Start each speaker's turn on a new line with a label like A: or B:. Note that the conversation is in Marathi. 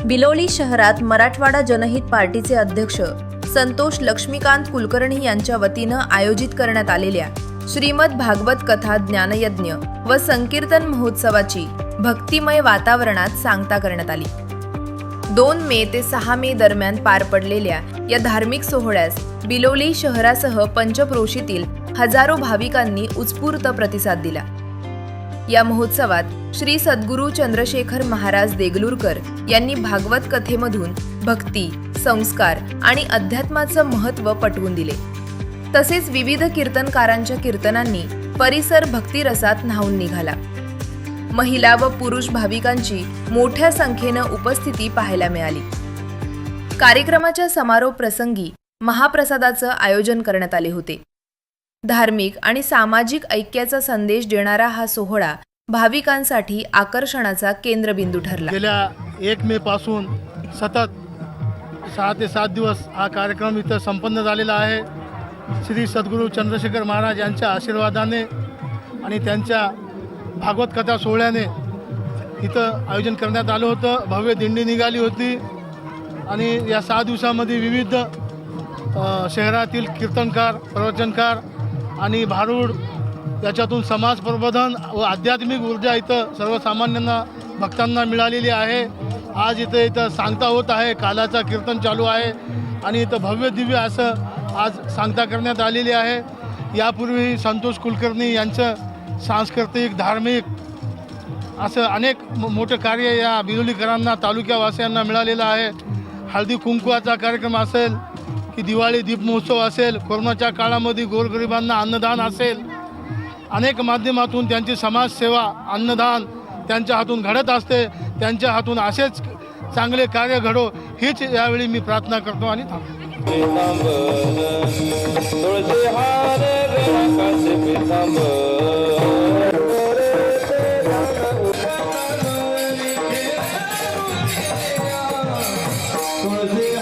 A: बिलोली शहरात मराठवाडा जनहित पार्टीचे अध्यक्ष संतोष लक्ष्मीकांत कुलकर्णी यांच्या वतीनं आयोजित करण्यात आलेल्या श्रीमद भागवत कथा ज्ञानयज्ञ व संकीर्तन महोत्सवाची भक्तिमय वातावरणात सांगता करण्यात आली। 2 मे ते 6 मे दरम्यान पार पडलेल्या या धार्मिक सोहळ्यास बिलोली शहरासह पंचक्रोशीतील हजारो भाविकांनी उत्स्फूर्त प्रतिसाद दिला। या महोत्सवात श्री सद्गुरू चंद्रशेखर महाराज देगलूरकर यांनी भागवत कथेमधून भक्ती, संस्कार आणि अध्यात्माचं महत्त्व पटवून दिले। तसेच विविध कीर्तनकारांच्या कीर्तनांनी परिसर भक्तिरसात न्हाऊन निघाला। महिला व पुरुष भाविकांची मोठ्या संख्येनं उपस्थिती पाहायला मिळाली। कार्यक्रमाच्या समारोप प्रसंगी महाप्रसादाचं आयोजन करण्यात आले होते। धार्मिक आणि सामाजिक ऐक्याचा संदेश देणारा हा सोहळा भाविकांसाठी आकर्षणाचा केंद्रबिंदू ठरला।
B: गेल्या 1 मे पासून सतत 6 ते 7 दिवस हा कार्यक्रम इथं संपन्न झालेला आहे। श्री सद्गुरू चंद्रशेखर महाराज यांच्या आशीर्वादाने आणि त्यांच्या भागवत कथा सोहळ्याने इथं आयोजन करण्यात आलं होतं। भव्य दिंडी निघाली होती आणि या 6 दिवसामध्ये विविध शहरातील कीर्तनकार, प्रवचनकार आणि भारूड याच्यातून समाज प्रबोधन व आध्यात्मिक ऊर्जा इथं सर्वसामान्यांना भक्तांना मिळालेली आहे। आज इथं सांगता होत आहे, कालाचा कीर्तन चालू आहे आणि इथं भव्य दिव्य असं आज सांगता करण्यात आलेली आहे। यापूर्वी संतोष कुलकर्णी यांचं सांस्कृतिक, धार्मिक असं अनेक मोठं कार्य या बिलोलीकरांना, तालुक्यावासियांना मिळालेलं आहे। हळदी कुंकवाचा कार्यक्रम असेल की दिवाळी दीपमहोत्सव असेल, कोरोनाच्या काळामध्ये गोरगरिबांना अन्नदान असेल, अनेक माध्यमातून त्यांची समाजसेवा, अन्नदान त्यांच्या हातून घडत असते। त्यांच्या हातून असेच चांगले कार्य घडो हीच यावेळी मी प्रार्थना करतो आणि थांबतो।
C: तुळशी